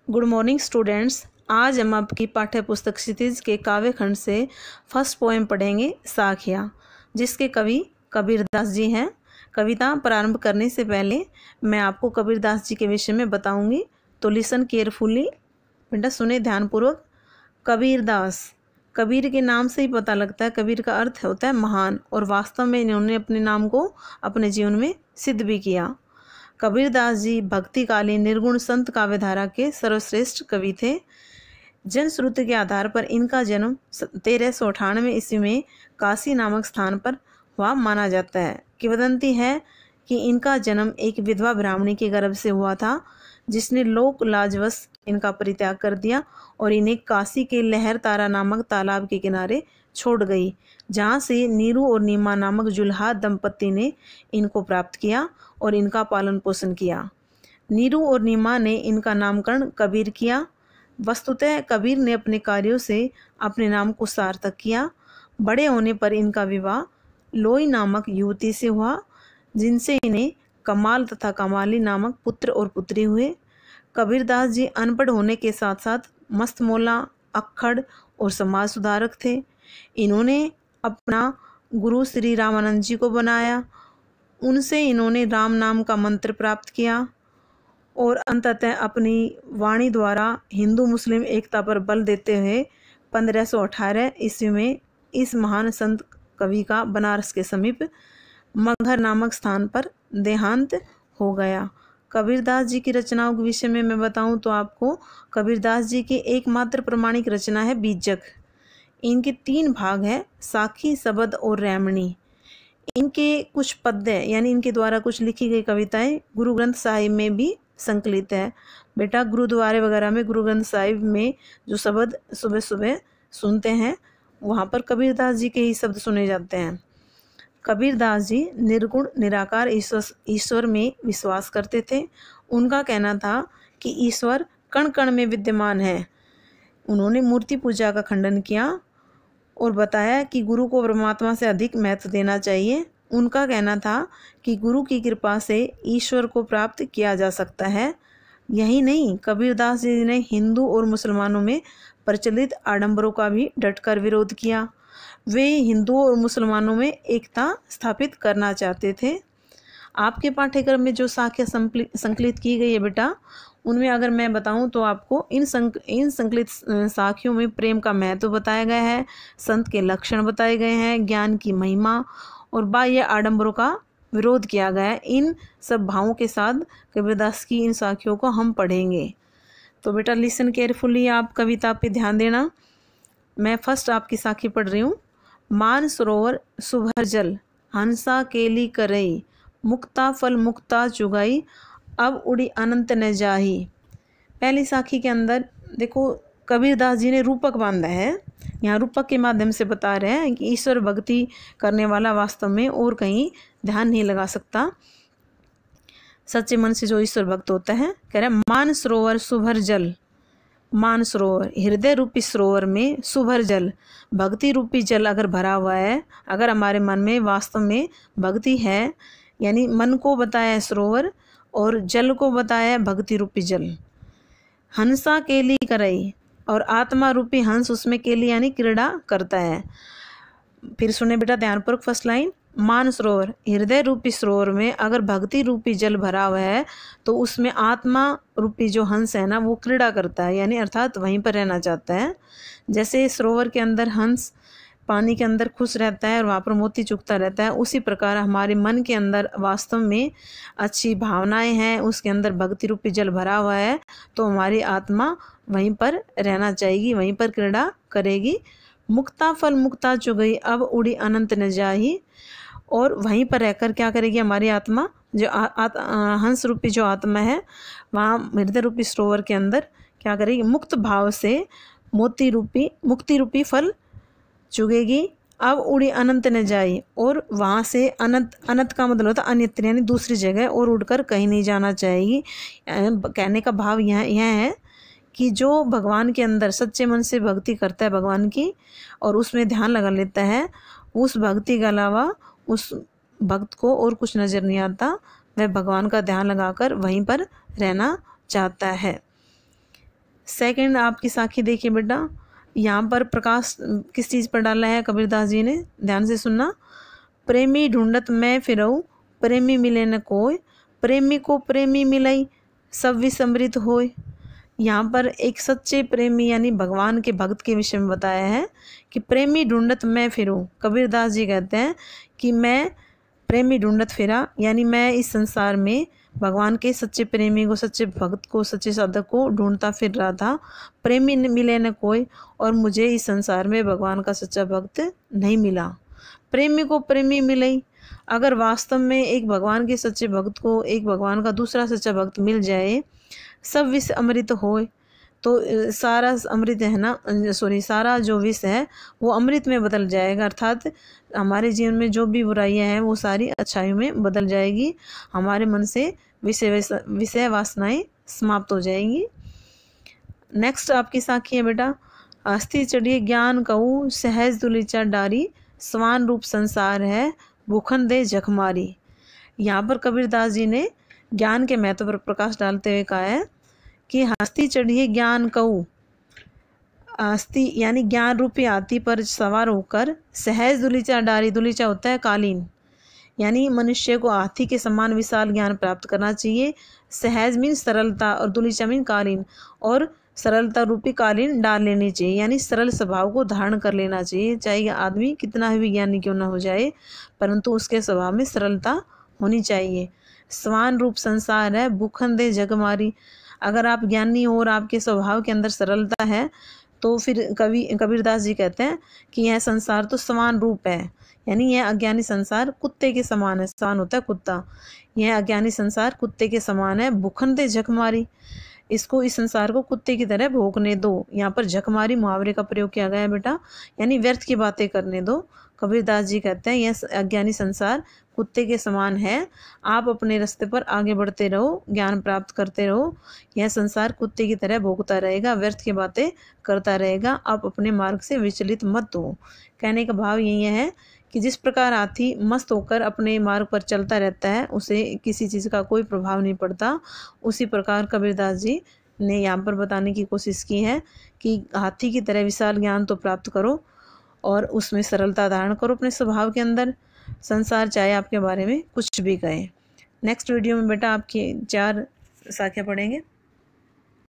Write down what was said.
Good morning students. आज हम आपकी पाठ्य पुस्तक क्षितिज के काव्य खंड से फर्स्ट पोएम पढ़ेंगे साखियाँ, जिसके कवि कबीरदास जी हैं। कविता प्रारंभ करने से पहले मैं आपको कबीरदास जी के विषय में बताऊंगी, तो लिसन केयरफुली, बेटा सुने ध्यानपूर्वक। कबीरदास, कबीर के नाम से ही पता लगता है, कबीर का अर्थ होता है महान, और वास्तव में इन्होंने अपने नाम को अपने जीवन में सिद्ध भी किया। कबीरदास जी भक्तिकालीन निर्गुण संत काव्यधारा के सर्वश्रेष्ठ कवि थे। जनश्रुति के आधार पर इनका जन्म 1398 ईस्वी में काशी नामक स्थान पर हुआ माना जाता है। किंवदंती है कि इनका जन्म एक विधवा ब्राह्मणी के गर्भ से हुआ था, जिसने लोक लाजवश इनका परित्याग कर दिया और इन्हें काशी के लहर तारा नामक तालाब के किनारे छोड़ गई, जहाँ से नीरू और नीमा नामक जुल्हा दंपत्ति ने इनको प्राप्त किया और इनका पालन पोषण किया। नीरू और नीमा ने इनका नामकरण कबीर किया। वस्तुतः कबीर ने अपने कार्यों से अपने नाम को सार्थक किया। बड़े होने पर इनका विवाह लोई नामक युवती से हुआ, जिनसे इन्हें कमाल तथा कमाली नामक पुत्र और पुत्री हुए। कबीरदास जी अनपढ़ होने के साथ साथ मस्तमौला, अक्खड़ और समाज सुधारक थे। इन्होंने अपना गुरु श्री रामानंद जी को बनाया। उनसे इन्होंने राम नाम का मंत्र प्राप्त किया और अंततः अपनी वाणी द्वारा हिंदू मुस्लिम एकता पर बल देते हुए 1518 ईस्वी में इस महान संत कवि का बनारस के समीप मगहर नामक स्थान पर देहांत हो गया। कबीरदास जी की रचनाओं के विषय में मैं बताऊं तो आपको कबीरदास जी की एकमात्र प्रमाणिक रचना है बीजक। इनके 3 भाग हैं, साखी, सबद और रैमणी। इनके कुछ पद्य यानी इनके द्वारा कुछ लिखी गई कविताएं गुरु ग्रंथ साहिब में भी संकलित है। बेटा गुरुद्वारे वगैरह में गुरु ग्रंथ साहिब में जो शब्द सुबह सुबह सुनते हैं, वहाँ पर कबीरदास जी के ही शब्द सुने जाते हैं। कबीरदास जी निर्गुण निराकार ईश्वर में विश्वास करते थे। उनका कहना था कि ईश्वर कण कण में विद्यमान है। उन्होंने मूर्ति पूजा का खंडन किया और बताया कि गुरु को परमात्मा से अधिक महत्व देना चाहिए। उनका कहना था कि गुरु की कृपा से ईश्वर को प्राप्त किया जा सकता है। यही नहीं, कबीरदास जी ने हिंदू और मुसलमानों में प्रचलित आडंबरों का भी डटकर विरोध किया। वे हिंदुओं और मुसलमानों में एकता स्थापित करना चाहते थे। आपके पाठ्यक्रम में जो साखियाँ संकलित की गई है बेटा, उनमें अगर मैं बताऊं तो आपको इन संकलित साखियों में प्रेम का महत्व बताया गया है, संत के लक्षण बताए गए हैं, ज्ञान की महिमा और बाह्य आडंबरों का विरोध किया गया है। इन सब भावों के साथ कबीरदास की इन साखियों को हम पढ़ेंगे। तो बेटा लिसन केयरफुली, आप कविता पे ध्यान देना। मैं फर्स्ट आपकी साखी पढ़ रही हूँ। मान सरोवर सुभर जल, हंसा केली करई, मुक्ता फल मुक्ता चुगाई, अब उड़ी अनंत न जाही। पहली साखी के अंदर देखो कबीरदास जी ने रूपक बांधा है। यहाँ रूपक के माध्यम से बता रहे हैं कि ईश्वर भक्ति करने वाला वास्तव में और कहीं ध्यान नहीं लगा सकता। सच्चे मन से जो ईश्वर भक्त होता है, कह रहे मान सरोवर सुभर जल। मान सरोवर, हृदय रूपी सरोवर में सुभर जल, भक्ति रूपी जल अगर भरा हुआ है, अगर हमारे मन में वास्तव में भक्ति है, यानी मन को बताया है सरोवर और जल को बताया है भक्ति रूपी जल। हंसा केली करई, और आत्मा रूपी हंस उसमें केली यानी क्रीड़ा करता है। फिर सुने बेटा ध्यानपूर्वक फर्स्ट लाइन। मान सरोवर, हृदय रूपी सरोवर में अगर भक्ति रूपी जल भरा हुआ है तो उसमें आत्मा रूपी जो हंस है ना, वो क्रीड़ा करता है, यानी अर्थात वहीं पर रहना चाहता है। जैसे सरोवर के अंदर हंस पानी के अंदर खुश रहता है और वहाँ पर मोती चुगता रहता है, उसी प्रकार हमारे मन के अंदर वास्तव में अच्छी भावनाएं हैं, उसके अंदर भक्ति रूपी जल भरा हुआ है, तो हमारी आत्मा वहीं पर रहना चाहेगी, वहीं पर क्रीड़ा करेगी। मुक्ता फल मुक्ता चुगई, अब उड़ी अनंत न जाही, और वहीं पर रहकर क्या करेगी हमारी आत्मा, जो हंस रूपी जो आत्मा है, वहाँ हृदय रूपी सरोवर के अंदर क्या करेगी, मुक्त भाव से मुक्ति रूपी फल चुगेगी। अब उड़ी अनंत न जाई, और वहाँ से अनंत, अनंत का मतलब होता है अन्यत्र यानी दूसरी जगह, और उड़कर कहीं नहीं जाना चाहेगी। कहने का भाव यह है कि जो भगवान के अंदर सच्चे मन से भक्ति करता है भगवान की, और उसमें ध्यान लगा लेता है, उस भक्ति के अलावा उस भक्त को और कुछ नज़र नहीं आता। वह भगवान का ध्यान लगाकर वहीं पर रहना चाहता है। सेकंड आपकी साखी देखिए बेटा, यहाँ पर प्रकाश किस चीज़ पर डाला है कबीरदास जी ने, ध्यान से सुनना। प्रेमी ढूंढत मैं फिरऊँ, प्रेमी मिले न कोय, प्रेमी को प्रेमी मिलई, सब विस्मृत होय। यहाँ पर एक सच्चे प्रेमी यानी भगवान के भक्त के विषय में बताया है कि प्रेमी ढूंढत मैं फिरूँ। कबीरदास जी कहते हैं कि मैं प्रेमी ढूंढत फिरा, यानी मैं इस संसार में भगवान के सच्चे प्रेमी को, सच्चे भक्त को, सच्चे साधक को ढूंढता फिर रहा था। प्रेमी मिले न कोई, और मुझे इस संसार में भगवान का सच्चा भक्त नहीं मिला। प्रेमी को प्रेमी मिले, अगर वास्तव में एक भगवान के सच्चे भक्त को एक भगवान का दूसरा सच्चा भक्त मिल जाए, सब विष अमृत होए, तो सारा अमृत है ना, सारा जो विष है वो अमृत में बदल जाएगा। अर्थात हमारे जीवन में जो भी बुराइयां हैं वो सारी अच्छाइयों में बदल जाएगी। हमारे मन से विषय वासनाएं समाप्त हो जाएंगी। नेक्स्ट आपकी साखी है बेटा, अस्थि चढ़िए ज्ञान कहूँ, सहज दुलीचा डारी, स्वान रूप संसार है, भूखन दे जखमारी। यहाँ पर कबीरदास जी ने ज्ञान के महत्व पर प्रकाश डालते हुए कहा है कि हस्ती चढ़िए ज्ञान कहूँ, हस्ती यानी ज्ञान रूपी हाथी पर सवार होकर सहज दुलीचा डारी, दुलीचा होता है कालीन, यानी मनुष्य को हाथी के समान विशाल ज्ञान प्राप्त करना चाहिए। सहज मीन सरलता और दुलीचा मीन कालीन, और सरलता रूपी कालीन डाल लेनी चाहिए, यानी सरल स्वभाव को धारण कर लेना चाहिए। चाहे आदमी कितना भी ज्ञानी क्यों ना हो जाए, परंतु उसके स्वभाव में सरलता होनी चाहिए। स्वान रूप संसार है, भूखन दे जगमारी। अगर आप ज्ञानी हो और आपके स्वभाव के अंदर सरलता है, तो फिर कबीरदास जी कहते हैं कि यह संसार तो स्वान रूप है, यानी यह अज्ञानी संसार कुत्ते के समान है। स्वान होता है कुत्ता, यह अज्ञानी संसार कुत्ते के समान है। भूखन दे जखमारी, इसको, इस संसार को कुत्ते की तरह भोंकने दो। यहाँ पर जखमारी मुहावरे का प्रयोग किया गया है बेटा, यानी व्यर्थ की बातें करने दो। कबीरदास जी कहते हैं यह अज्ञानी संसार कुत्ते के समान है, आप अपने रास्ते पर आगे बढ़ते रहो, ज्ञान प्राप्त करते रहो। यह संसार कुत्ते की तरह भोंकता रहेगा, व्यर्थ की बातें करता रहेगा, आप अपने मार्ग से विचलित मत हो। कहने का भाव यही है कि जिस प्रकार हाथी मस्त होकर अपने मार्ग पर चलता रहता है, उसे किसी चीज़ का कोई प्रभाव नहीं पड़ता, उसी प्रकार कबीरदास जी ने यहाँ पर बताने की कोशिश की है कि हाथी की तरह विशाल ज्ञान तो प्राप्त करो और उसमें सरलता धारण करो अपने स्वभाव के अंदर। संसार चाहे आपके बारे में कुछ भी कहे। नेक्स्ट वीडियो में बेटा आपकी 4 साखियाँ पढ़ेंगे।